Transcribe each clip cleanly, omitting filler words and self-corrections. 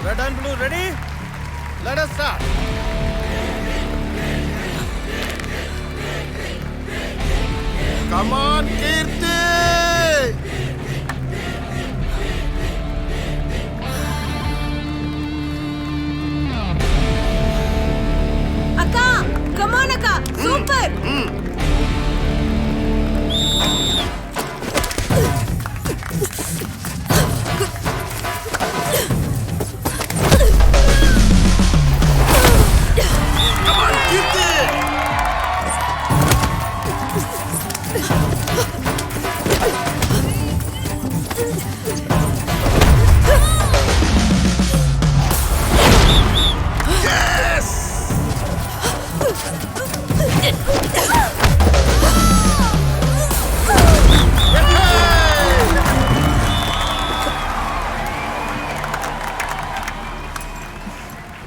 Red and blue ready? Let us start. Come on, Kirti! Akka! Come on, Akka! Super!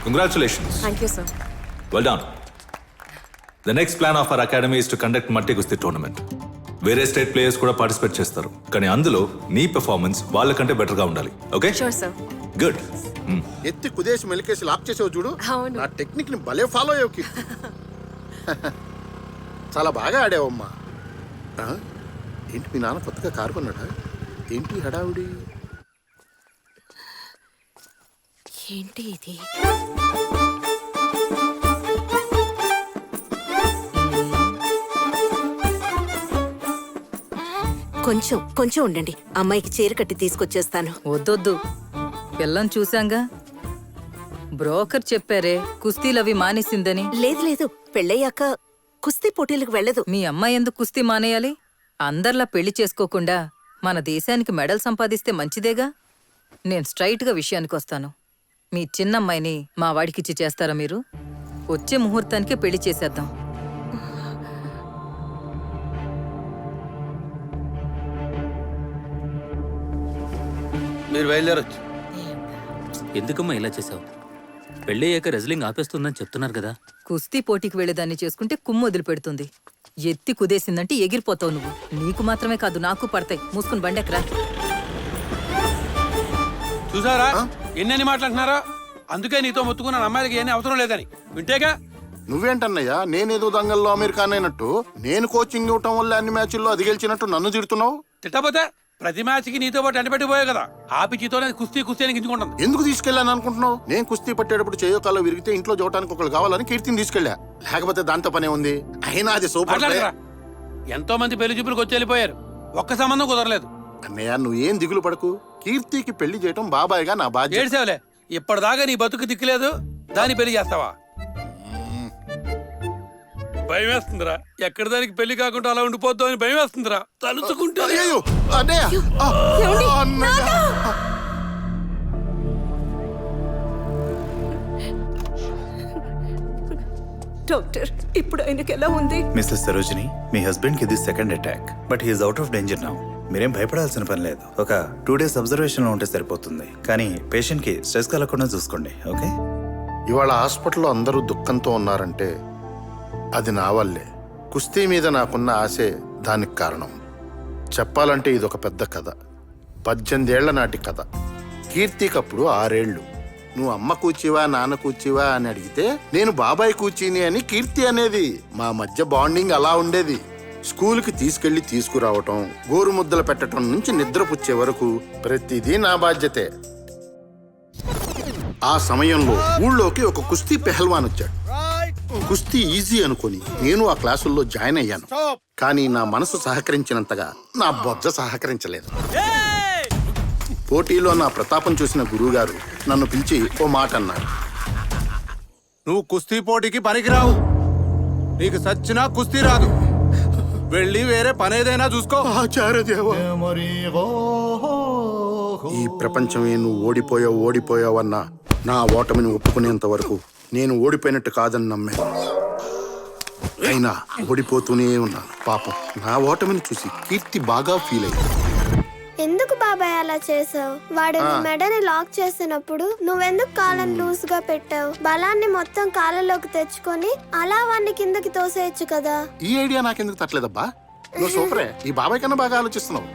Congratulations. Thank you, sir. Well done. The next plan of our academy is to conduct multi gusti tournament. వేరే state players కూడా participate చేస్తారు, కానీ అందులో నీ performance వాళ్ళకంటే better గా ఉండాలి. Okay? Sure, sir. Good. ఎత్తి కుదేసి మెలికేసి లాక్ చేసావు చూడు. అవును. నా టెక్నిక్ ని భలే ఫాలో అయ్యావు కీర్తి. చాలా బాగా ఆడావమ్మా. ఏంటి మీ నాన్న కొత్తగా కారు కొన్నాడా? ఏంటి హడావుడి? ఏంటి ఇది? కొంచెం కొంచెం ఉండండి, అమ్మాయికి చీర కట్టి తీసుకొచ్చేస్తాను. వద్దొద్దు, పిల్లని చూశాంగా. బ్రోకర్ చెప్పారే కుస్తీలవి మానేసిందని. లేదు లేదు, పెళ్ళయ్యాక కుస్తీ పోటీలకు వెళ్ళదు. మీ అమ్మాయి ఎందుకు కుస్తీ మానేయాలి? అందర్లా పెళ్లి చేసుకోకుండా మన దేశానికి మెడల్ సంపాదిస్తే మంచిదేగా. నేను స్ట్రైట్గా విషయానికి వస్తాను. మీ చిన్నమ్మాయిని మా వాడికిచ్చి చేస్తారా మీరు? వచ్చే ముహూర్తానికే పెళ్లి చేసేద్దాం. మీరు బయలుదేరొచ్చు. ఎందుకమ్మా ఇలా చేసావు? పెళ్ళయ్యాక రెజ్లింగ్ ఆపేస్తుందని చెప్తున్నారు కదా. కుస్తీ పోటీకి వెళ్ళేదాన్ని చేసుకుంటే కుమ్ము వదిలిపెడుతుంది. ఎత్తి కుదేసిందంటే ఎగిరిపోతావు నువ్వు. నీకు మాత్రమే కాదు, నాకు పడతాయి. మూసుకుని బండెక్కరా. చూసారా ఎన్నెన్ని మాట్లాడుతున్నారా? అందుకే నీతో మొత్తుకున్నాను, అమ్మాయిలకి ఏమీ అవసరం లేదని. వింటేగా. నువ్వేంటన్నయ్యా, నేనేదో దంగల్లో అమెరికాన్ అయినట్టు నేను కోచింగ్ ఇవ్వటం వల్ల అన్ని మ్యాచ్ల్లో అది గెలిచినట్టు నన్ను తిడుతున్నావు? తిట్టపోతే ప్రతి మ్యాచ్కి నీతో పాటు ఎండబెట్టిపోయావు కదా. ఆపిచితోనే కుస్తీ కుస్తీ అని గింజుకుంటుంది. ఎందుకు తీసుకెళ్ళాను అనుకుంటున్నావు? నేను కుస్తీ పట్టేటప్పుడు చేయో కాల్లో విరిగితే ఇంట్లో చూడటానికి ఒకళ్ళు కావాలని కీర్తిని తీసుకెళ్ళా. లేకపోతే దాంతో పనే ఉంది. అయినా అది సూపర్. ఎంతో మంది పెళ్లి చూపులకు వచ్చి వెళ్ళిపోయారు, ఒక్క సంబంధం కుదరలేదు. అన్నయ్య నువ్వేం దిగులు పడకు. కీర్తికి పెళ్లి చేయటం బాబాయ్గా నా బాధ్యత. ఏడ్సేవలే, ఇప్పటిదాకా నీ బతుకు దిక్కులేదు, దాన్ని పెళ్లి చేస్తావా? భయం వేస్తుందిరా. ఎక్కడ దానికి పెళ్లి కాకుండా అలా ఉండిపోద్దు అని భయం వేస్తుందిరా తలుచుకుంటే. అయ్యో, అన్నయ్య. అన్నయ్య. డాక్టర్, ఇప్పుడు ఆయనకి ఎలా ఉంది? మిస్టర్ సరోజిని, మీ హస్బెండ్ కి ఇది second attack, but he is out of danger now. మీరేం భయపడాల్సిన పని లేదు. ఒక 2 days అబ్జర్వేషన్ లో ఉంటే సరిపోతుంది. కానీ పేషెంట్ కి స్ట్రెస్ కలగకుండా చూసుకోండి. ఓకే? ఇవాళ హాస్పిటల్లో అందరూ దుఃఖంతో ఉన్నారంటే అది నా వల్లే. కుస్తీ మీద నాకున్న ఆశే దానికి కారణం. చెప్పాలంటే ఇదొక పెద్ద కథ. 18 ఏళ్ల నాటి కథ. కీర్తికప్పుడు 6 ఏళ్ళు. నువ్వు అమ్మ కూర్చివా నాన్న కూర్చివా అని అడిగితే నేను బాబాయ్ కూర్చీని అని కీర్తి అనేది. మా మధ్య బాండింగ్ అలా ఉండేది. స్కూల్కి తీసుకెళ్లి తీసుకురావటం, గోరు ముద్దలు పెట్టడం నుంచి నిద్రపుచ్చే వరకు ప్రతిదీ నా బాధ్యతే. ఆ సమయంలో ఊళ్ళోకి ఒక కుస్తీ పెహల్వాన్ వచ్చాడు. కుస్తీ ఈజీ అనుకుని నేను ఆ క్లాసుల్లో జాయిన్ అయ్యాను. కానీ నా మనసు సహకరించినంతగా నా బొజ్జ సహకరించలేదు. పోటీలో నా ప్రతాపం చూసిన గురువుగారు నన్ను పిలిచి ఓ మాట అన్నారు. నువ్వు కుస్తీ పోటీకి పనికిరావు. నీకు సచ్చినా కుస్తీ రాదు. వెళ్ళి వేరే పనేదైనా చూసుకో. ఈ ప్రపంచమే నువ్వు ఓడిపోయావన్నా నా ఓటమిని ఒప్పుకునేంత వరకు నేను ఓడిపోయినట్టు కాదని నమ్మాను. అయినా ఓడిపోతూనే ఉన్నాను. పాపం నా ఓటమిని చూసి కీర్తి బాగా ఫీల్ అయ్యింది. ఎందుకు బాబాయ్ అలా చేసావు? వాడు నీ మెడని లాక్ చేసినప్పుడు నువ్వెందుకు కాళ్ళని లూజ్ గా పెట్టావు? బలాన్ని మొత్తం కాళ్ళలోకి తెచ్చుకొని అలా వాడిని కిందకి తోసేయచ్చు కదా. ఈ ఐడియా నాకెందుకు తట్టలేదబ్బా? నువ్వు సూపరే. ఈ బాబాయ్ కన్నా బాగా ఆలోచిస్తున్నావు.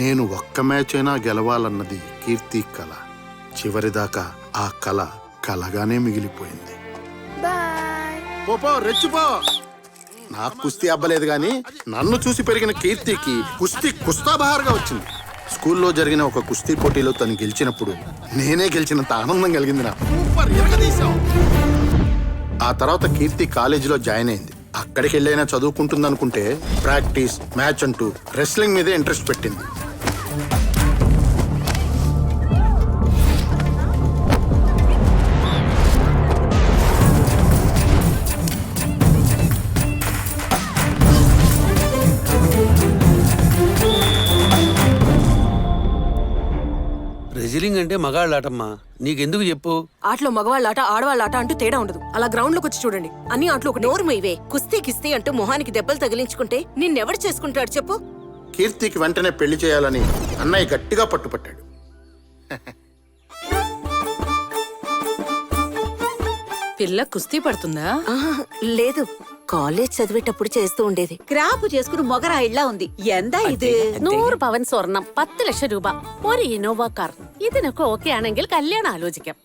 నేను ఒక్క మ్యాచ్ అయినా గెలవాలన్నది కీర్తి కల. చివరిదాకా ఆ కళ కలగానే మిగిలిపోయింది. బాయ్. పోపో రెచ్చిపో. నాకు కుస్తీ అబ్బలేదు గాని నన్ను చూసి పెరిగిన కీర్తికి కుస్తీ కుస్తాబహార్గా వచ్చింది. స్కూల్లో జరిగిన ఒక కుస్తీ పోటీలో తను గెలిచినప్పుడు నేనే గెలిచినంత ఆనందం కలిగింది నాకు. సూపర్, ఎరగదీశావు. ఆ తర్వాత కీర్తి కాలేజీలో జాయిన్ అయింది. అక్కడికి వెళ్ళైనా చదువుకుంటుందనుకుంటే ప్రాక్టీస్, మ్యాచ్ అంటూ రెస్లింగ్ మీదే ఇంట్రెస్ట్ పెట్టింది. రెజిలింగ్ అంటే మగాళ్ళాటమ్మా, నీకెందుకు చెప్పు? ఆటలో మగవాళ్ళ ఆట ఆడవాళ్ళ ఆట అంటూ తేడా ఉండదు. అలా గ్రౌండ్ లోకి వచ్చి చూడండి, అన్ని ఆటలు ఒకటి. నోరు మీవే. కుస్తీ కిస్తీ అంటూ మొహానికి దెబ్బలు తగిలించుకుంటే నిన్నెవడు చేసుకుంటాడు చెప్పు? కీర్తికి వెంటనే పెళ్లి చేయాలని అన్నయ్య గట్టిగా పట్టుపట్టాడు. పిల్ల కుస్తీ పడుతుందా? ఆహా, లేదు, కాలేజ్ చదివేటప్పుడు చేస్తూ ఉండేది. ക്രാപ്പ് చేసుకుని మొగరాయిళ్ళ ఉంది. എന്താ ഇത്? 100 പവൻ സ്വർണം, 10 ലക്ഷം രൂപ, ഒരു ഇന്നോവ കാർ. ഇതിനൊക്കെ ഓക്കെ ആണെങ്കിൽ കല്യാണം ఆలోచిക്കാം.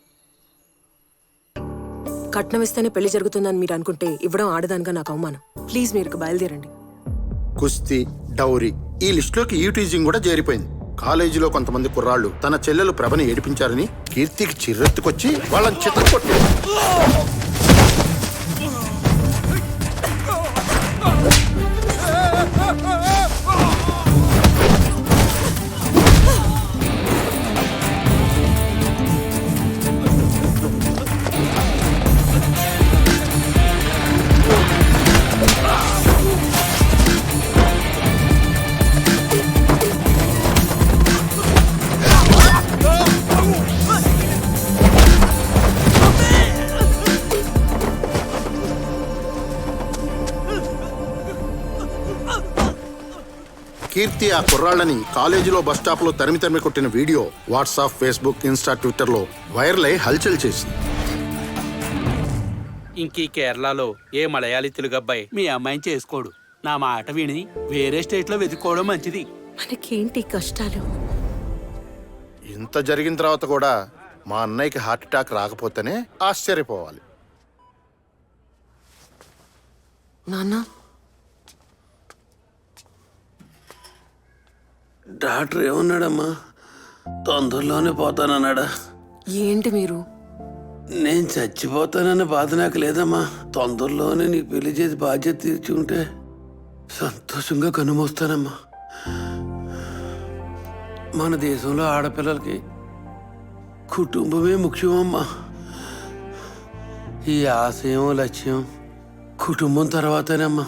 కట్నం ఇస్తేనే పెళ్లి జరుగుతుందని మీరు అనుకుంటే ఇవ్వడం ఆడదానిగా నాకు అవమానం. ప్లీజ్ మీరు బయలుదేరండి. కుస్తీ, డౌరీ ఈ లిస్టులోకి ఈటీజింగ్ కూడా చేరిపోయింది. కాలేజీలో కొంతమంది కుర్రాళ్ళు తన చెల్లెలు ప్రభని ఏడిపించారని కీర్తికి చిర్రెత్తుకొచ్చి వాళ్ళని చితక్కొట్టారు. కీర్తి ఆ కుర్రాళ్ళని కాలేజీలో బస్ స్టాప్ లో తరిమి కొట్టిన video WhatsApp, Facebook, Insta, Twitter లో వైరల్ అయి హల్చల్ చేసింది. ఇంకీ కేరళలో ఏ మలయాళీ తెలుగు అబ్బాయి మీ అమ్మాయిని చేసుకోడు. నా మాట విని వేరే స్టేట్ లో వెతుక్కోవడం మంచిది. మనకేంటి కష్టాలు? ఇంత జరిగిన తర్వాత కూడా మా అన్నయ్యకి హార్ట్ అటాక్ రాకపోతేనే ఆశ్చర్యపోవాలి. నాన్న, డాక్టర్ ఏమన్నాడమ్మా? తొందరలోనే పోతానన్నాడా? ఏంటి మీరు? నేను చచ్చిపోతానన్న బాధ నాకు లేదమ్మా. తొందరలోనే నీకు పెళ్లి చేసి బాధ్యత తీర్చుకుంటే సంతోషంగా కనుమోస్తానమ్మా. మన దేశంలో ఆడపిల్లలకి కుటుంబమే ముఖ్యమమ్మా. ఈ ఆశయం, లక్ష్యం కుటుంబం తర్వాతేనమ్మా.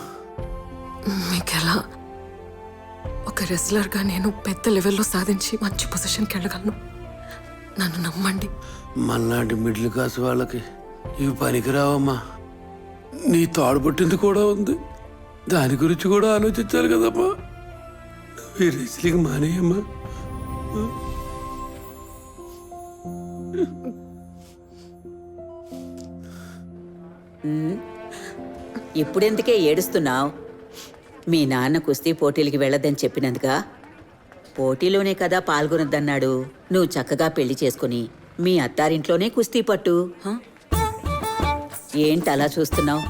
మీకెలా? ఒక రెస్లర్గా నేను పెద్ద లెవెల్లో సాధించి మంచి పొజిషన్కి వెళ్ళగలను. నన్ను నమ్మండి. మళ్ళాంటి మిడిల్ క్లాస్ వాళ్ళకి ఇవి పనికిరావమ్మా. నీ తాడుపట్టింది కూడా ఉంది, దాని గురించి కూడా ఆలోచించాలి కదమ్మా. ఈ రెస్లింగ్ మానేయమ్మా. ఇప్పుడెందుకే ఏడుస్తున్నావు? మీ నాన్న కుస్తీ పోటీలకి వెళ్ళొద్దని చెప్పినందుగా? పోటీలోనే కదా పాల్గొనొద్దన్నాడు. నువ్వు చక్కగా పెళ్లి చేసుకుని మీ అత్తారింట్లోనే కుస్తీ పట్టు. ఏంటలా చూస్తున్నావు?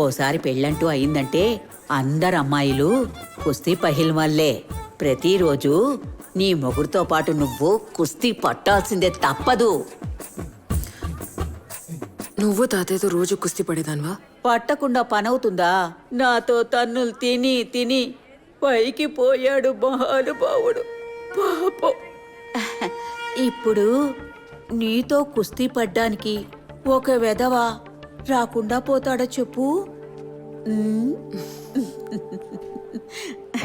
ఓసారి పెళ్ళంటూ అయిందంటే అందరు అమ్మాయిలు కుస్తీ పహిల్వాన్లే. ప్రతిరోజు నీ మొగుడుతో పాటు నువ్వు కుస్తీ పట్టాల్సిందే, తప్పదు. నువ్వు తాతయ్యతో రోజు కుస్తీ పడేదాన్వా? పట్టకుండా పనవుతుందా? నాతో తన్నులు తిని తిని పైకి పోయాడు మహానుభావుడు పాపం. ఇప్పుడు నీతో కుస్తీ పడ్డానికి ఒక వెధవ రాకుండా పోతాడా చెప్పు?